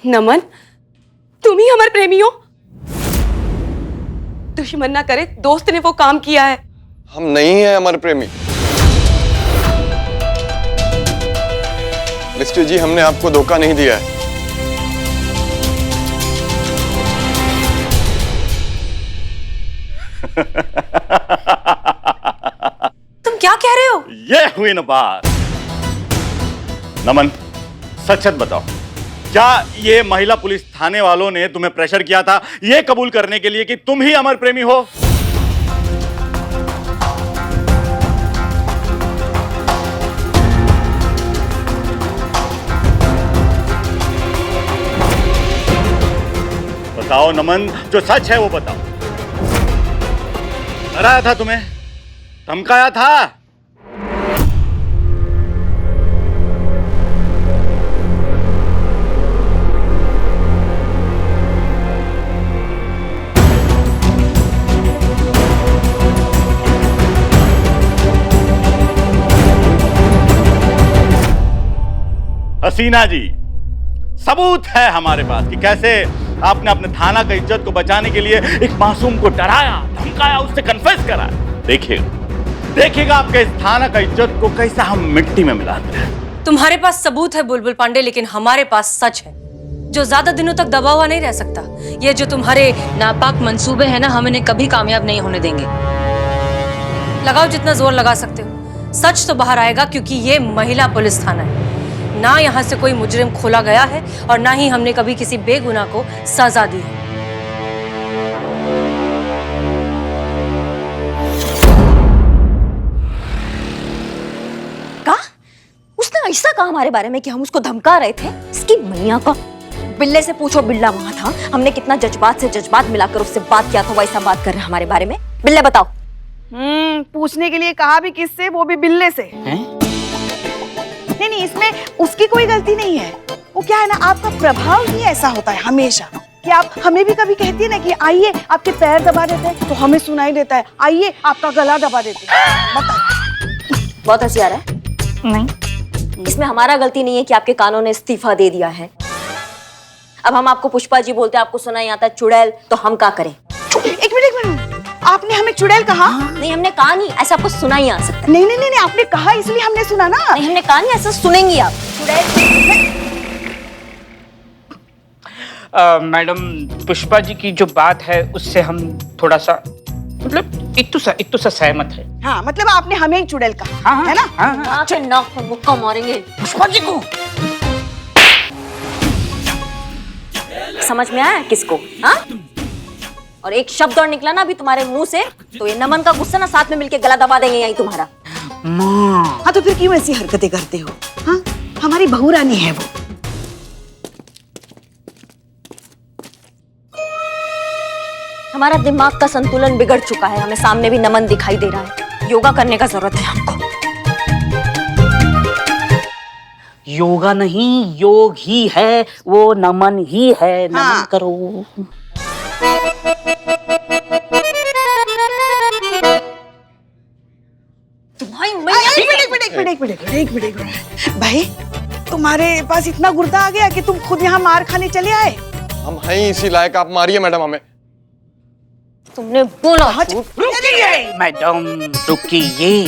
नमन, तुम ही हमारे प्रेमी हो। दुश्मन ना करे, दोस्त ने वो काम किया है। हम नहीं हैं अमर प्रेमी। मिस्टर जी, हमने आपको धोखा नहीं दिया है। तुम क्या कह रहे हो? ये हुई ना बात। नमन, सच सच बताओ, क्या ये महिला पुलिस थाने वालों ने तुम्हें प्रेशर किया था ये कबूल करने के लिए कि तुम ही अमर प्रेमी हो? बताओ नमन, जो सच है वो बताओ। डराया था तुम्हें? धमकाया था? हसीना जी, सबूत है हमारे पास कि कैसे आपने अपने थाना का इज्जत को बचाने के लिए एक मासूम को डराया, धमकाया, उससे कन्फेस कराया। देखिएगा आपके इस थाना का इज्जत को कैसा हम मिट्टी में मिलाते हैं। तुम्हारे पास सबूत है बुलबुल पांडे, लेकिन हमारे पास सच है जो ज्यादा दिनों तक दबा हुआ नहीं रह सकता। ये जो तुम्हारे नापाक मंसूबे हैं ना, हम इन्हें कभी कामयाब नहीं होने देंगे। लगाओ जितना जोर लगा सकते हो, सच तो बाहर आएगा, क्योंकि ये महिला पुलिस थाना है। ना यहाँ से कोई मुजरिम खोला गया है और ना ही हमने कभी किसी बेगुनाह को सजा दी है। का? उसने ऐसा कहा हमारे बारे में कि हम उसको धमका रहे थे? इसकी मैया का। बिल्ले से पूछो, बिल्ला वहां था। हमने कितना जज्बात से जज्बात मिलाकर उससे बात किया था, वैसा बात कर रहे हमारे बारे में। बिल्ले बताओ। पूछने के लिए कहा भी किससे, वो भी बिल्ले से। नहीं, इसमें उसकी कोई गलती नहीं है। वो क्या है ना, आपका प्रभाव ही ऐसा होता है हमेशा कि आप हमें भी कभी कहती है ना कि आइए आपके पैर दबा देते हैं, तो हमें सुनाई देता है आइए आपका गला दबा देते हैं। बताओ। बहुत हंसी आ रहा है। नहीं, इसमें हमारा गलती नहीं है कि आपके कानों ने इस्तीफा दे दिया है। अब हम आपको पुष्पा जी बोलते हैं, आपको सुनाई आता है चुड़ैल, तो हम क्या करें? एक मिनट, आपने हमें चुड़ैल कहा? नहीं, हमने कहा नहीं, ऐसा आपको सुना ही आ सकता है। नहीं, आपने कहा इसलिए हमने सुना ना। नहीं, हमने कहा नहीं, ऐसा सुनेंगी आप। मैडम, पुष्पा जी की जो बात है उससे हम थोड़ा सा मतलब इत्तु सा सहमत है। हाँ, मतलब आपने हमें ही चुड़ैल कहा, है ना? हाँ। नाक पर मुक्का मारेंगे पुष्पा जी को। समझ में आया किसको? हाँ? और एक शब्द और निकला ना अभी तुम्हारे मुंह से, तो ये नमन का गुस्सा ना साथ में मिलके गला दबा देंगे यही तुम्हारा। हाँ, तो फिर क्यों ऐसी हरकतें करते हो? हाँ, हमारी बहू रानी है वो। हमारा दिमाग का संतुलन बिगड़ चुका है, हमें सामने भी नमन दिखाई दे रहा है। योगा करने का जरूरत है हमको। योगा नहीं, योग ही है, वो नमन ही है। नमन हाँ। करो। एक मिनट भाई, तुम्हारे पास इतना गुर्दा आ गया कि तुम खुद यहाँ मार खाने चले आए? हम हैं ही इसी लायक, आप मारिए मैडम हमें। तुमने बोला। मैडम रुकिए,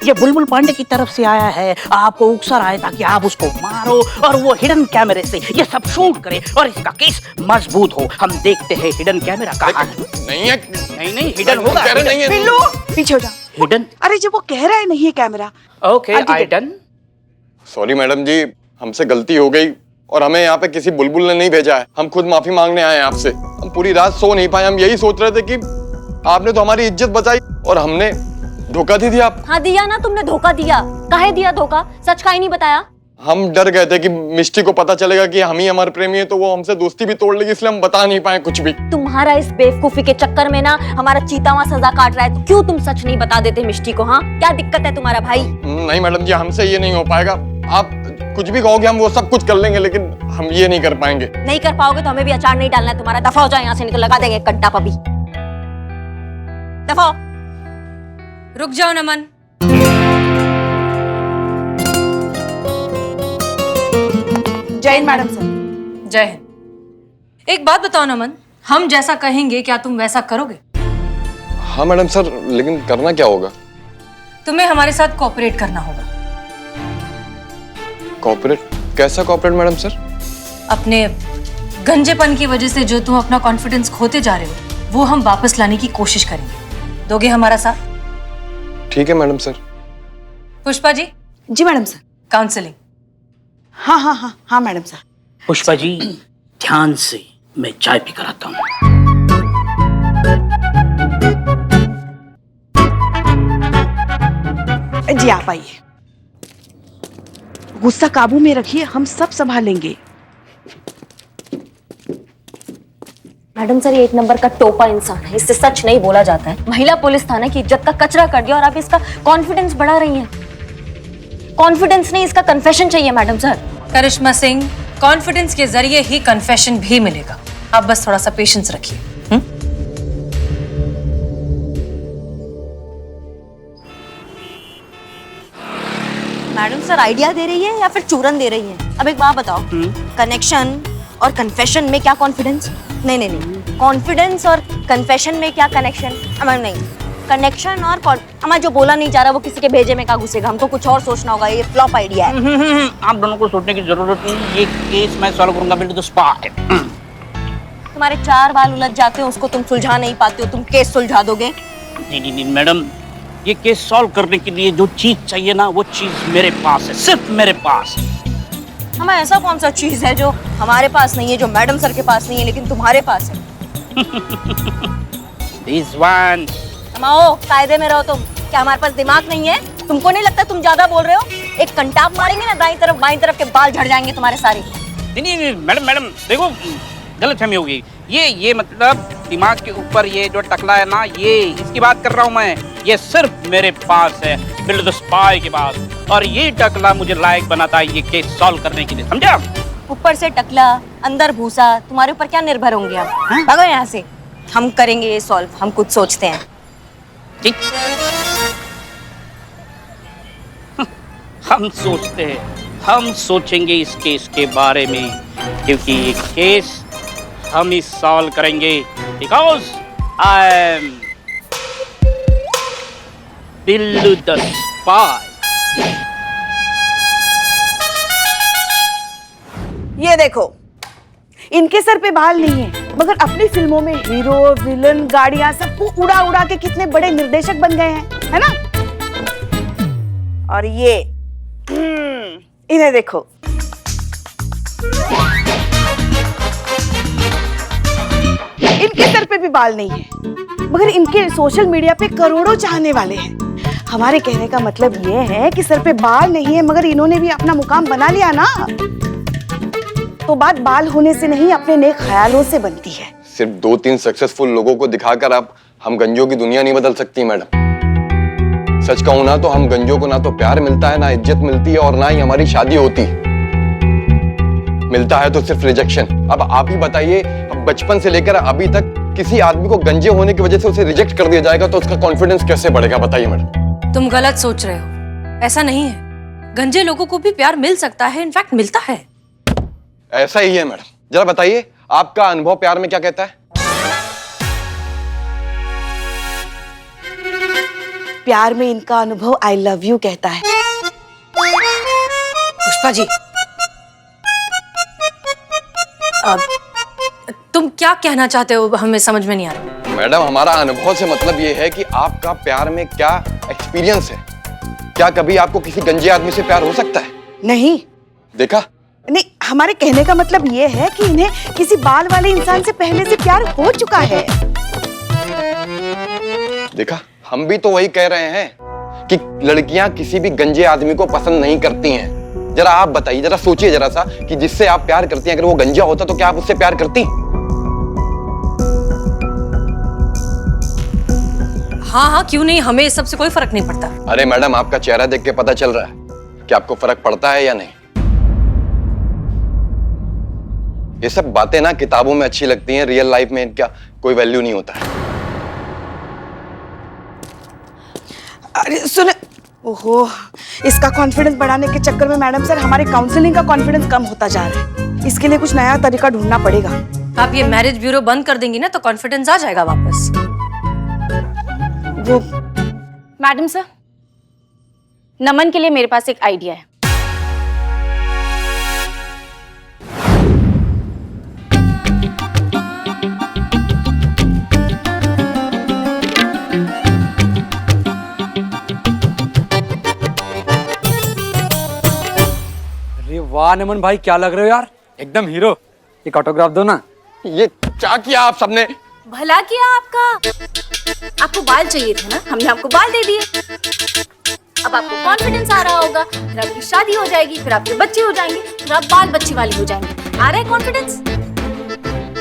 ये बुलबुल पांडे की तरफ से आया है, आपको उकसा रहा है ताकि आप उसको मारो और वो हिडन कैमरे से ये सब शूट करे और इसका केस मजबूत हो। हम देखते हैं हिडन कैमरा कहाँ है। नहीं है। नहीं, हिडन होगा। कह रहे नहीं है। बिल्लू, पीछे हो जा। हिडन? अरे जब वो कह रहा है नहीं है camera. Okay, I done. Sorry madam ji, हमसे गलती हो गई और हमें यहाँ पे किसी बुलबुल ने नहीं भेजा है। हम खुद माफी मांगने आए हैं आपसे। हम पूरी रात सो नहीं पाए, हम यही सोच रहे थे कि आपने तो हमारी इज्जत बचाई और हमने धोखा दे दिया आप। हाँ, दिया ना तुमने धोखा दिया। काहे दिया धोखा? सच का ही नहीं बताया। हम डर गए थे कि मिष्टी को पता चलेगा कि हम ही हमारे प्रेमी है, तो वो हमसे दोस्ती भी तोड़ लेगी, इसलिए हम बता नहीं पाए कुछ भी। तुम्हारा इस बेवकूफी के चक्कर में ना हमारा चीतावा सजा काट रहा है, तो क्यों तुम सच नहीं बता देते मिष्टी को? हाँ, क्या दिक्कत है तुम्हारा भाई? नहीं मैडम जी, हमसे ये नहीं हो पाएगा। आप कुछ भी कहोगे हम वो सब कुछ कर लेंगे, लेकिन हम ये नहीं कर पाएंगे। नहीं कर पाओगे तो हमें भी अचार नहीं डालना है तुम्हारा। दफा हो जाओ यहाँ से, नहीं तो लगा देंगे कट्टा पबी। दफा। रुक जाओ नमन। जय हिंद मैडम सर। जय हिंद। एक बात बताओ नमन, हम जैसा कहेंगे क्या तुम वैसा करोगे? हाँ मैडम सर, लेकिन करना क्या होगा? तुम्हें हमारे साथ कोऑपरेट करना होगा। कॉर्पोरेट? कैसा कॉर्पोरेट मैडम सर? अपने गंजेपन की वजह से जो तुम अपना कॉन्फिडेंस खोते जा रहे हो वो हम वापस लाने की कोशिश करेंगे। दोगे हमारा साथ? ठीक है मैडम सर। पुष्पा जी, जी मैडम सर। काउंसलिंग। हाँ हाँ हाँ हाँ मैडम सर। पुष्पा जी ध्यान से, मैं चाय पी कर आता हूँ। जी आप आइए। गुस्सा काबू में रखिए, हम सब संभालेंगे। मैडम सर, ये एक नंबर का टोपा इंसान है, इससे सच नहीं बोला जाता है। महिला पुलिस थाने की इज्जत का कचरा कर दिया और आप इसका कॉन्फिडेंस बढ़ा रही हैं। कॉन्फिडेंस नहीं, इसका कन्फेशन चाहिए मैडम सर। करिश्मा सिंह, कॉन्फिडेंस के जरिए ही कन्फेशन भी मिलेगा। आप बस थोड़ा सा पेशेंस रखिए। मैडम सर आइडिया दे रही है या फिर चूरन दे रही है? अब एक बात बताओ, कनेक्शन और कन्फेशन में क्या कॉन्फिडेंस? नहीं नहीं नहीं, कॉन्फिडेंस और कन्फेशन में क्या कनेक्शन? हमारे नहीं, कनेक्शन और हमारा जो बोला नहीं जा रहा वो किसी के भेजे में क्या घुसेगा? हमको कुछ और सोचना होगा, ये फ्लॉप आइडिया है। आप दोनों को सोचने की जरूरत नहीं, ये केस मैं सॉल्व करूंगा बिल्कुल स्पॉट। तुम्हारे 4 बाल उलझ जाते हैं, उसको तुम सुलझा नहीं पाते हो, तुम केस सुलझा दोगे? नहीं मैडम, ये केस सॉल्व करने के लिए जो चीज चाहिए ना वो चीज मेरे पास है, सिर्फ मेरे पास। हमें ऐसा कौन सा चीज है जो हमारे पास नहीं है, जो मैडम सर के पास नहीं है लेकिन तुम्हारे पास है? This one। आओ, कायदे में रहो तुम। क्या हमारे पास दिमाग नहीं है? तुमको नहीं लगता तुम ज्यादा बोल रहे हो? एक कंटाप मारेंगे ना दाईं तरफ बाईं तरफ के बाल झड़ जाएंगे तुम्हारे सारे। नहीं मैडम देखो, गलतफहमी होगी। ये मतलब दिमाग के ऊपर ये जो टकला है ना, ये इसकी बात कर रहा हूँ मैं। ये सिर्फ मेरे पास है, बिल्ड द स्पाई के पास। और ये टकला मुझे लायक बनाता है ये केस सॉल्व करने के लिए, समझा? ऊपर से टकला, अंदर भूसा, तुम्हारे ऊपर क्या निर्भर होंगे हम? भागो यहाँ से, हम करेंगे ये सॉल्व, हम कुछ सोचते हैं। ठीक। हम सोचते हैं, हम सोचेंगे इस केस के बारे में, क्योंकि ये केस हम ही सॉल्व करेंगे। Because I am Billu the spy. ये देखो, इनके सर पे बाल नहीं है, मगर अपनी फिल्मों में हीरो, विलन, गाड़ियां सबको उड़ा उड़ा के कितने बड़े निर्देशक बन गए हैं, है ना? और ये इन्हें देखो, इनके सर पे भी बाल नहीं है, मगर इनके सोशल मीडिया पे करोड़ों चाहने वाले हैं। हमारे कहने का मतलब ये है कि सर पे बाल नहीं है, मगर इन्होंने भी अपना मुकाम बना लिया ना। तो बात बाल होने से नहीं, अपने नेक ख्यालों से बनती है। सिर्फ 2-3 सक्सेसफुल लोगों को दिखाकर आप हम गंजों की दुनिया नहीं बदल सकती मैडम। सच कहूं ना तो हम गंजों को ना तो प्यार मिलता है, ना इज्जत मिलती है, और ना ही हमारी शादी होती है। मिलता है तो सिर्फ रिजेक्शन। अब आप ही बताइए, अब बचपन से लेकर अभी तक किसी आदमी को गंजे होने की वजह से उसे रिजेक्ट कर दिया जाएगा तो उसका कॉन्फिडेंस कैसे बढ़ेगा? बताइए मैडम। तुम गलत सोच रहे हो, ऐसा नहीं है। गंजे लोगों को भी प्यार मिल सकता है, इनफैक्ट मिलता है। ऐसा ही है मैडम। जरा बताइए, आपका अनुभव प्यार में क्या कहता है? प्यार में इनका अनुभव आई लव यू कहता है। पुष्पा जी, अब तुम क्या कहना चाहते हो हमें समझ में नहीं आ रहा। मैडम, हमारा अनुभव से मतलब ये है कि आपका प्यार में क्या एक्सपीरियंस है। क्या कभी आपको किसी गंजे आदमी से प्यार हो सकता है? नहीं। देखा? नहीं, हमारे कहने का मतलब ये है कि इन्हें किसी बाल वाले इंसान से पहले से प्यार हो चुका है। देखा, हम भी तो वही कह रहे हैं कि लड़कियां किसी भी गंजे आदमी को पसंद नहीं करती हैं। जरा आप बताइए, जरा सोचिए जरा सा कि जिससे आप प्यार करती हैं, अगर वो गंजा होता तो क्या आप उससे प्यार करती? हाँ हाँ, क्यों नहीं, हमें इस सब से कोई फर्क नहीं पड़ता। अरे मैडम, आपका चेहरा देख के पता चल रहा है कि आपको फर्क पड़ता है या नहीं। ये सब बातें ना किताबों में अच्छी लगती हैं, रियल लाइफ में इनका कोई वैल्यू नहीं होता है। अरे सुन, ओहो, इसका कॉन्फिडेंस बढ़ाने के चक्कर में मैडम सर हमारे काउंसलिंग का कॉन्फिडेंस कम होता जा रहा है। इसके लिए कुछ नया तरीका ढूंढना पड़ेगा। आप ये मैरिज ब्यूरो बंद कर देंगी ना तो कॉन्फिडेंस आ जाएगा वापस। वो मैडम सर, नमन के लिए मेरे पास एक आइडिया है। अरे वाह नमन भाई, क्या लग रहे हो यार, एकदम हीरो। एक ऑटोग्राफ दो ना। ये क्या किया आप सबने? भला किया आपका। आपको बाल चाहिए थे ना, हमने आपको बाल दे दिए। अब आपको कॉन्फिडेंस आ रहा होगा, फिर आपकी शादी हो जाएगी, फिर आपके बच्चे हो जाएंगे, फिर आप बाल बच्चे वाली हो जाएंगे। आ रहा है कॉन्फिडेंस?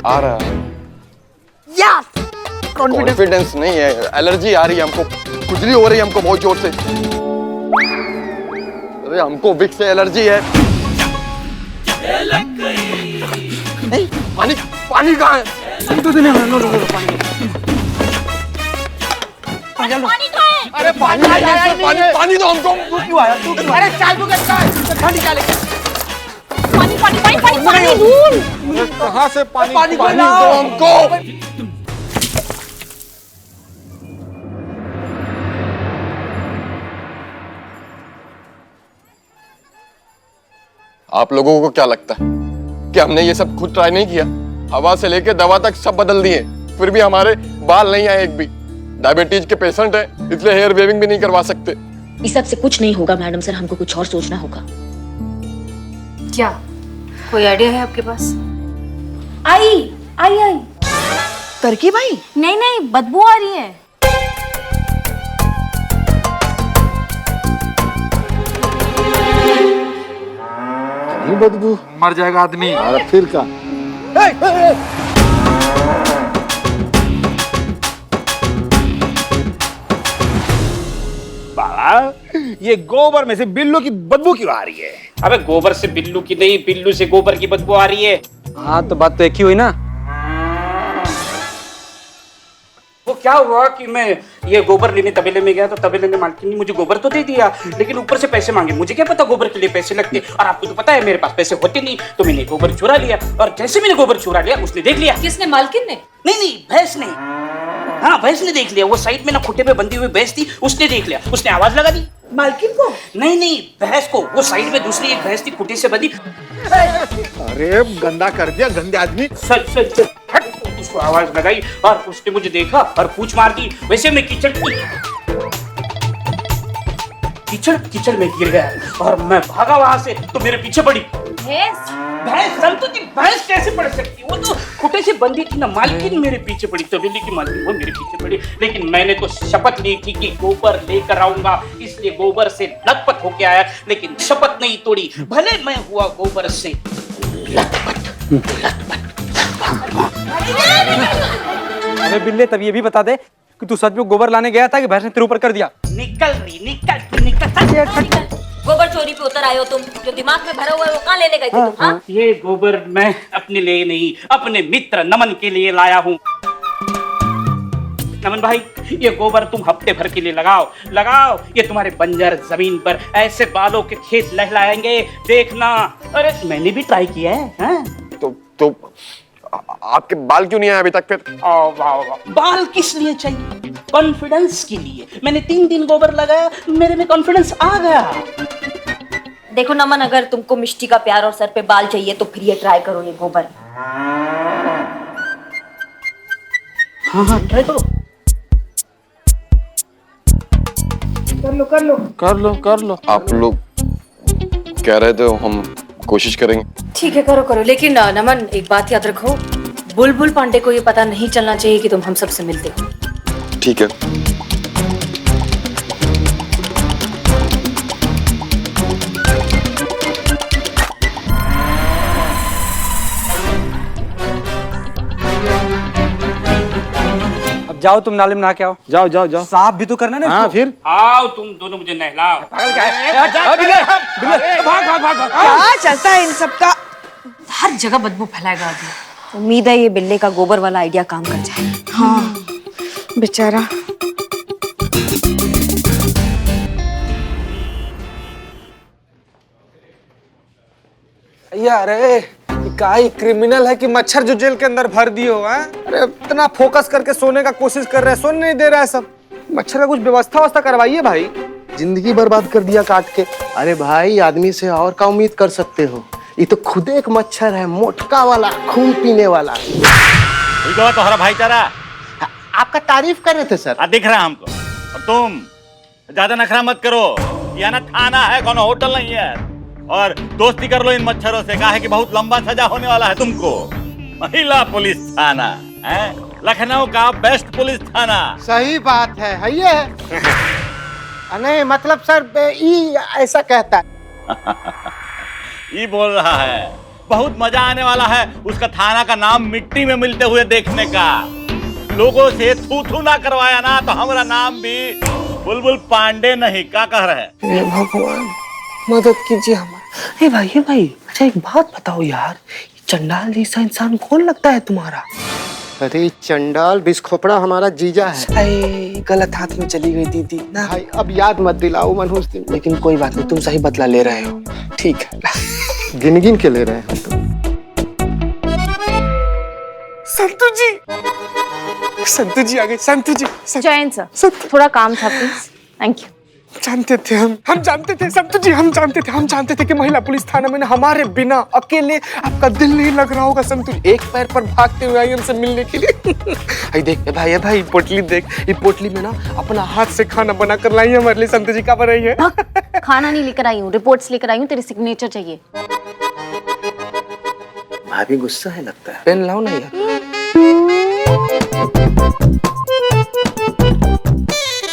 आ रहा है। यस, कॉन्फिडेंस नहीं है, एलर्जी आ रही है हमको, खुजली हो रही है हमको बहुत जोर से। अरे हमको विक्स से एलर्जी है। पानी पानी कहाँ है? अरे पानी पानी पानी दो हमको। क्यों आया तू? अरे चाय तो ठंडी चाय लेके। पानी पानी पानी पानी पानी दूर। कहाँ से पानी दो हमको। आप लोगों को क्या लगता है कि हमने ये सब खुद ट्राई नहीं किया? हवा से लेके दवा तक सब बदल दिए, फिर भी हमारे बाल नहीं आए एक भी। डायबिटीज के पेशेंट है, इसलिए हेयर वेविंग भी नहीं करवा सकते। इस सब से कुछ नहीं होगा मैडम सर, हमको कुछ और सोचना होगा। क्या कोई आइडिया है आपके पास? आई आई आई। करके भाई? नहीं नहीं, बदबू आ रही है। बदबू मर जाएगा आदमी। अरे फिर का बाबा, ये गोबर में से बिल्लू की बदबू क्यों आ रही है? अबे गोबर से बिल्लू की नहीं, बिल्लू से गोबर की बदबू आ रही है। हाँ तो बात तो एक ही हुई ना। वो क्या हुआ कि मैं ये गोबर लेने तबेले में गया तो तबेले ने मालकिन ने मुझे गोबर तो दे दिया, लेकिन ऊपर से पैसे मांगे। मुझे क्या पता गोबर के लिए पैसे लगते, और आपको तो पता है मेरे पास पैसे होते नहीं, तो मैंने गोबर चुरा लिया। और जैसे मैंने गोबर चुरा लिया, उसने देख लिया। किसने? मालकिन ने? नहीं, भैंस ने। हाँ, भैंस ने देख लिया। वो साइड में ना खुट्टे पे बंधी हुई भैंस थी, उसने देख लिया, उसने आवाज लगा दी। मालकिन को? नहीं, भैंस को। वो साइड में दूसरी एक भैंस थी, खुट्टे से बंधी। अरे गंदा कर दिया, गंदे आदमी। चल उसको आवाज लगाई और उसने मुझे देखा और पूछ मार दी। वैसे मैं कीचड़ में गिर गया और मैं भागा वहां से, तो मेरे पीछे पड़ी भैंस। संतु जी, भैंस कैसे पड़ सकती? वो तो खुटे से बंधी थी ना। मालकिन मेरे पीछे पड़ी, तबेले की मालकिन वो मेरे पीछे पड़ी। लेकिन मैंने तो शपथ ली थी कि गोबर लेकर आऊंगा, इसलिए गोबर से लथपथ होके आया, लेकिन शपथ नहीं तोड़ी। भले मैं हुआ गोबर से लथपथ। अरे बिल्ले, तब ये भी बता दे कि तू सच में गोबर लाने गया था कि भैंस ने तेरे ऊपर कर दिया? निकल। गोबर चोरी पे उतर आए हो तुम? जो दिमाग में भरा हुआ है वो कहाँ लेने गए थे तुम? हाँ? ये गोबर मैं अपने लिए नहीं, अपने मित्र नमन के लिए लाया हूँ। नमन भाई, ये गोबर तुम हफ्ते भर के लिए लगाओ। ये तुम्हारे बंजर जमीन पर ऐसे बालों के खेत लहलाएंगे, देखना। अरे मैंने भी ट्राई किया है। हाँ? तो आपके बाल क्यों नहीं आए अभी तक फिर? वाह। बाल किस लिए चाहिए? कॉन्फिडेंस के लिए। मैंने 3 दिन गोबर लगाया, मेरे में कॉन्फिडेंस आ गया। देखो नमन, अगर तुमको मिष्टी का प्यार और सर पे बाल चाहिए तो फिर ये ट्राई करो, ये गोबर। हाँ, ट्राई करो। कर लो। आप लोग कह रहे थे, हम कोशिश करेंगे। ठीक है, करो। लेकिन नमन, एक बात याद रखो, बुलबुल पांडे को ये पता नहीं चलना चाहिए कि तुम हम सबसे मिलते हो। ठीक है। अब जाओ, तुम नाले में नहा के आओ। जाओ। साफ भी तो करना ना। हाँ फिर आओ तुम दोनों मुझे नहलाओ। क्या चलता है इन सब का? हर जगह बदबू फैलाएगा आदमी। उम्मीद है ये बिल्ले का गोबर वाला आइडिया काम कर जाए। हाँ बेचारा। अरे का ही क्रिमिनल है कि मच्छर जो जेल के अंदर भर दिए हो? अरे इतना फोकस करके सोने का कोशिश कर रहे हैं, सोने नहीं दे रहा है सब। मच्छर का कुछ व्यवस्था करवाइए भाई। जिंदगी बर्बाद कर दिया काट के। अरे भाई, आदमी से और क्या उम्मीद कर सकते हो? ये तो खुद एक मच्छर है, मोटका वाला, खून पीने वाला। तुम्हारा भाईचारा आपका तारीफ कर रहे थे सर। दिख रहा है हमको। और तुम ज्यादा नखरा मत करो, यह ना थाना है, कौन होटल नहीं है। और दोस्ती कर लो इन मच्छरों से, कहा है कि बहुत लंबा सजा होने वाला है तुमको। महिला पुलिस थाना है लखनऊ का बेस्ट पुलिस थाना। सही बात है ये नहीं मतलब सर ई ऐसा कहता है। ये बोल रहा है बहुत मजा आने वाला है उसका थाना का नाम मिट्टी में मिलते हुए देखने का। लोगों से थू थू ना करवाया ना तो हमारा नाम भी बुलबुल पांडे नहीं। क्या कह रहे हैं? भगवान मदद कीजिए हमारा। भाई अच्छा एक बात बताओ यार, चंडाल जैसा इंसान कौन लगता है तुम्हारा? अरे चंडाल बिस्खोपड़ा हमारा जीजा है। गलत हाथ में चली गई दीदी ना भाई, अब याद मत दिलाओ मनहूस दिन। लेकिन कोई बात नहीं, तुम सही बदला ले रहे हो। ठीक है, गिन गिन के ले रहे हैं तुम। संतू जी आ गए। संतू जी जयंत सर, थोड़ा काम था प्लीज। Thank you. जानते थे हम जानते थे संतू जी, हम जानते थे कि महिला पुलिस थाना में ना हमारे बिना अकेले आपका दिल नहीं लग रहा होगा। संतू जी एक पैर पर भागते हुए आई हमसे मिलने के लिए। देख भाई पोटली देख, ये पोटली में ना अपना हाथ से खाना बना कर लाई है हमारे लिए। संतू जी का बनाई है? खाना नहीं लेकर आई हूँ, रिपोर्ट्स लेकर आई हूँ, तेरी सिग्नेचर चाहिए। भाभी गुस्सा है लगता है। पेन लाओ ना यार।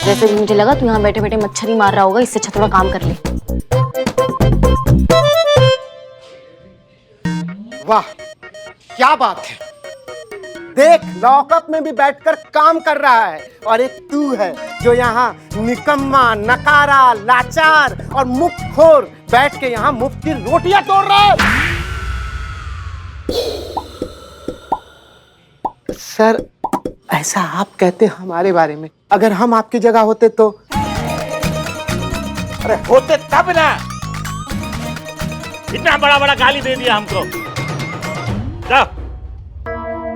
वैसे भी मुझे लगा तू यहाँ बैठे बैठे मच्छर ही मार रहा होगा, इससे अच्छा थोड़ा काम कर ले। वाह क्या बात है, देख लॉकअप में भी बैठकर काम कर रहा है, और एक तू है जो यहाँ निकम्मा, नकारा, लाचार और मुफ्तखोर बैठ के यहाँ मुफ्त की रोटियां तोड़ रहा है। सर ऐसा आप कहते हैं हमारे बारे में, अगर हम आपकी जगह होते तो? अरे होते तब ना, इतना बड़ा बड़ा गाली दे दिया हमको।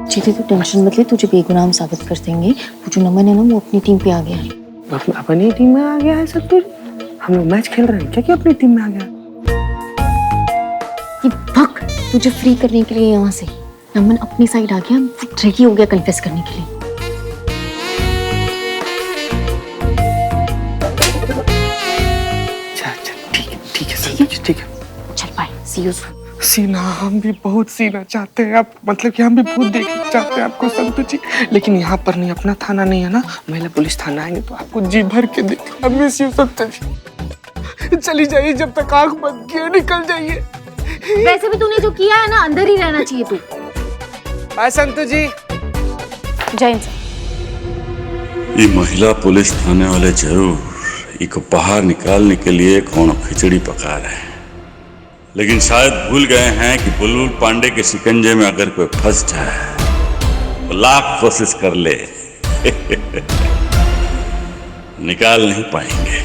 जीते तू टेंशन मत ले, तुझे बेगुनाह साबित कर देंगे। वो जो नमन है ना, वो अपनी टीम पे आ गया है। अपनी टीम में आ गया है? सब तो हम लोग मैच खेल रहे हैं क्या कि अपनी टीम में आ गया? ये भग तुझे फ्री करने के लिए यहाँ से। नमन अपनी साइड आ गया, रेडी हो गया कन्फेस करने के लिए। ठीक है चल बाय, सी यू। सीना हम भी बहुत सीना चाहते हैं आप, मतलब कि हम भी बहुत देखना चाहते हैं आपको संतू जी, लेकिन यहाँ पर नहीं, अपना थाना नहीं है ना, महिला पुलिस थाना आएंगे तो आपको जी भर के देखें। मिस यू संतू जी। चली जाइए, जब तक आंख बंद किए निकल जाइए। वैसे भी तूने जो किया है ना, अंदर ही रहना चाहिए तू। बाय संतू जी। जयंत सर, ये महिला पुलिस थाने वाले जरूर इको बाहर निकालने के लिए कौन खिचड़ी पका रहे हैं, लेकिन शायद भूल गए हैं कि बुलबुल पांडे के शिकंजे में अगर कोई फंस जाए तो लाख कोशिश कर ले निकाल नहीं पाएंगे।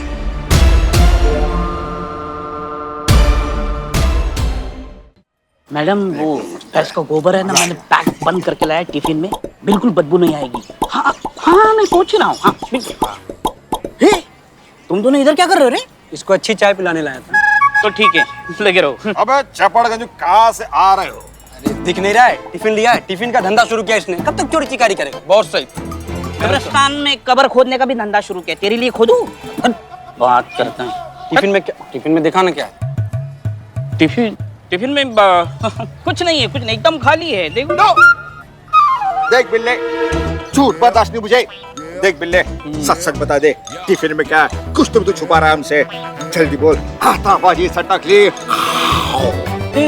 मैडम वो भैंस का गोबर है ना, मैंने पैक बंद करके लाया टिफिन में, बिल्कुल बदबू नहीं आएगी। हाँ हाँ मैं पहुंच रहा हूँ। हाँ बिल्कुल। तुम दोनों इधर क्या कर रहे हो रे? इसको अच्छी चाय पिलाने लाया था। तो ठीक है, लगे रहो। अबे चपड़गंज कहाँ से आ रहे हो? अरे दिख नहीं रहा है, टिफिन लिया है, टिफिन का धंधा शुरू किया इसने। कब तक चोरी चिकारी करेगा? बहुत सही। कब्रिस्तान में कब्र खोदने का भी धंधा शुरू किया, तेरे लिए खोदूं? बात करता है। टिफिन में क्या? टिफिन में दिखाना क्या है? टिफिन में कुछ नहीं है, कुछ नहीं, एकदम खाली है। देखो देख बिल्ले, झूठ बर्दाश्त नहीं मुझे। देख बिल्ले, सच सच बता दे, टिफिन में क्या है? कुछ तुम तो छुपा रहा है हमसे, जल्दी बोल। हाथाबाजी सटक ली।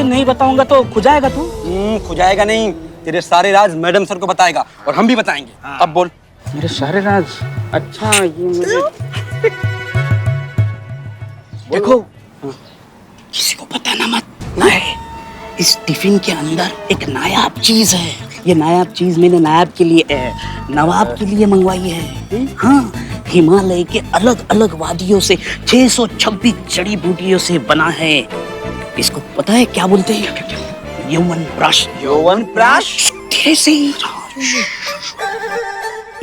नहीं बताऊंगा तो खुजाएगा तू? खुजाएगा नहीं, तेरे सारे राज मैडम सर को बताएगा और हम भी बताएंगे। अब बोल। मेरे सारे राज? अच्छा ये मुझे देखो, किसी को बताना मत। नहीं, इस टिफिन के अंदर एक नायाब चीज है। ये नायाब चीज मैंने नायाब के लिए नवाब के लिए मंगवाई है। हाँ, हिमालय के अलग अलग वादियों से 626 जड़ी बूटियों से बना है। इसको पता है क्या बोलते हैं? यौवन ब्रश। यौवन ब्रश? धीरे से।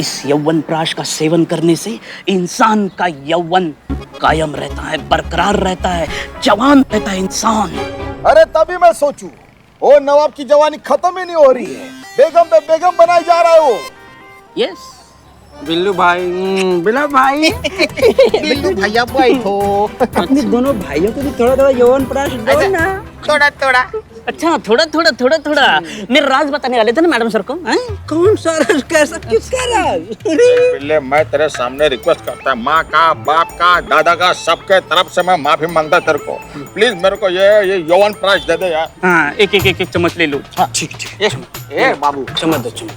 इस यौवन प्राश का सेवन करने से इंसान का यौवन कायम रहता है, बरकरार रहता है, जवान रहता है इंसान। अरे तभी मैं सोचूं, ओ नवाब की जवानी खत्म ही नहीं हो रही है, बेगम पे बेगम बनाई जा रहा है वो। यस बिल्लू भाई, बिल्लू भाई, बिल्लू भैया बैठो। अपने दोनों भाइयों को भी थोड़ा थोड़ा यौवन प्राश दो ना। थोड़ा थोड़ा। अच्छा थोड़ा थोड़ा थोड़ा थोड़ा मेरा राज बताने वाले थे ना मैडम सर को। कौन सा राज? कैसा किसका राज? बिल्ले मैं तेरे सामने रिक्वेस्ट करता है, माँ का, बाप का, दादा का, सबके तरफ से मैं माफी मांगता तेरे को। प्लीज मेरे को ये यौवन प्राश दे दे यार। हाँ एक चम्मच ले लो। हाँ ठीक ठीक। ए बाबू चम्मच दो, चम्मच।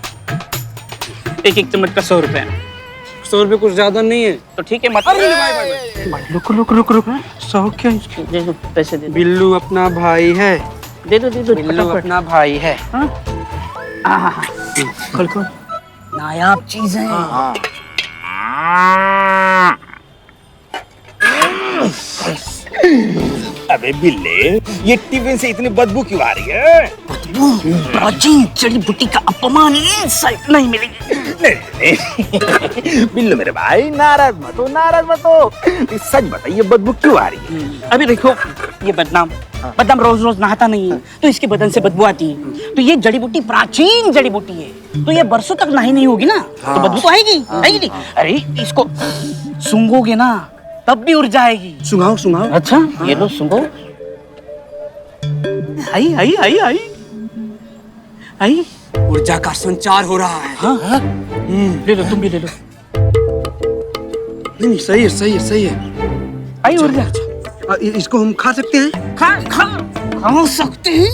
एक चम्मच का 100 रुपए। 100 रुपए कुछ ज्यादा नहीं है तो ठीक है मत। रुक 100 क्या? दे दो पैसे दे दो। बिल्लू अपना भाई है, दे दो बिल्लू अपना भाई है। खोल नायाब चीज है। अबे बिल्ले, ये टिफिन से इतनी बदबू क्यों आ रही है? प्राचीन जड़ी बूटी का अपमान इंसाइट नहीं मिलेगी। बिल्लू मेरे भाई नाराज मत हो। सच बताइए बदबू क्यों आ रही है? अभी देखो ये बदनाम रोज रोज नहाता नहीं है तो इसके बदन से बदबू आती है। तो ये जड़ी बूटी प्राचीन जड़ी बूटी है तो ये बरसों तक नहाई नहीं होगी ना तो बदबू तो आएगी नहीं? अरे इसको सूंघोगे ना तब भी उड़ जाएगी। सुनाओ। अच्छा ये लो सूंघो। आई ऊर्जा का संचार हो रहा है। हाँ ले लो, तुम भी ले लो। नहीं सही है। आई ऊर्जा। इसको हम खा सकते हैं? खा सकते हैं?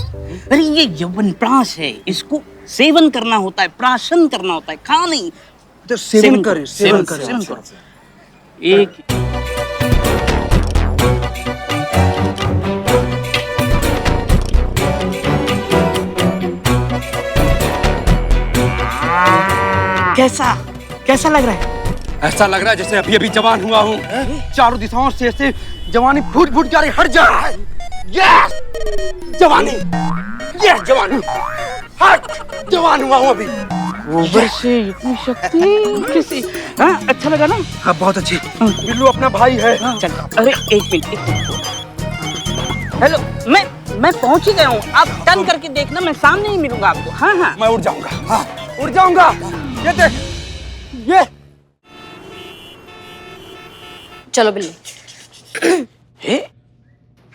अरे ये यौवन प्राश है, इसको सेवन करना होता है, प्राशन करना होता है, खा नहीं। तो सेवन करें। एक कैसा लग रहा है? ऐसा लग रहा है जैसे अभी जवान हुआ हूँ। चारों दिशाओं से ऐसे जवानी फूट जा रही, हट जा रहा है। यस जवानी, यस जवानी, हट जवान हुआ हूँ अभी। गोबर से इतनी शक्ति किसी? हाँ अच्छा लगा ना? हाँ बहुत अच्छी। बिल्लू अपना भाई है। चल अरे एक मिनट। हेलो मैं पहुंच ही गया हूँ, आप टर्न करके देखना, मैं सामने ही मिलूंगा आपको। हाँ मैं उड़ जाऊंगा। ये देख ये। चलो बिल्ली।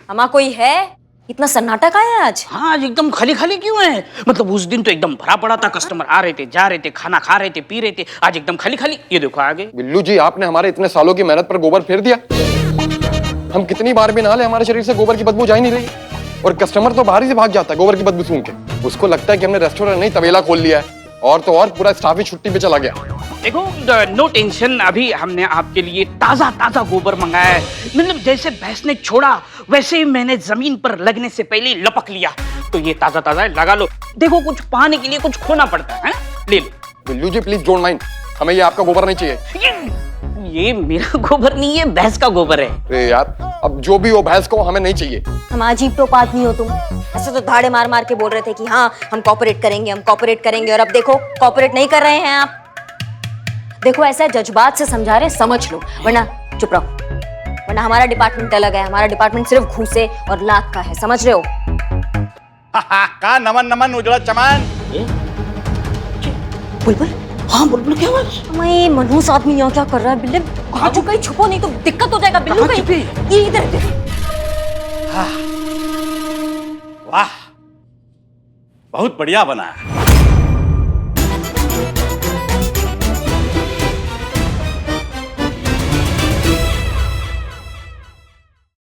हमारा कोई है? इतना सन्नाटा का है आज? हाँ आज एकदम खाली क्यों है? मतलब उस दिन तो एकदम भरा पड़ा था, कस्टमर आ रहे थे, जा रहे थे, खाना खा रहे थे, पी रहे थे। आज एकदम खाली। ये देखो आगे। बिल्लू जी आपने हमारे इतने सालों की मेहनत पर गोबर फेर दिया। हम कितनी बार भी नहा ले हमारे शरीर से गोबर की बदबू जा ही नहीं रही। और कस्टमर तो बाहर ही से भाग जाता है गोबर की बदबू सूंघ के। उसको लगता है कि हमने रेस्टोरेंट नहीं तबेला खोल लिया है। और तो और पूरा स्टाफ ही छुट्टी पे चला गया। देखो नो टेंशन, अभी हमने आपके लिए ताजा गोबर मंगाया है। मतलब जैसे भैंस ने छोड़ा वैसे ही मैंने जमीन पर लगने से पहले ही लपक लिया। तो ये ताजा है, लगा लो। देखो कुछ पाने के लिए कुछ खोना पड़ता है, ले लो। बिल्लू जी प्लीज डोंट माइंड, हमें ये आपका गोबर नहीं चाहिए। ये मेरा गोबर नहीं है, भैंस का गोबर है। अरे यार अब जो भी हो भैंस को हमें नहीं चाहिए। हम अजीब तो बात नहीं हो तुम। ऐसे तो धाड़े मार के बोल रहे थे कि हाँ हम कॉपरेट करेंगे और अब देखो कॉपरेट नहीं कर रहे हैं आप। देखो ऐसा जज्बात से समझा रहे, समझ लो, वरना चुप रहो। वरना हमारा डिपार्टमेंट अलग है, हमारा डिपार्टमेंट सिर्फ घूसे और लात का है, समझ रहे हो? का नमन उजला चमन। बुलबुल। हाँ बुलबुल क्या हुआ? मैं मनहूस आदमी यहाँ क्या कर रहा है? बिल्ले कहाँ कहीं छुपो नहीं तो दिक्कत हो जाएगा। बिल्लू कहीं ये इधर। वाह बहुत बढ़िया बना है।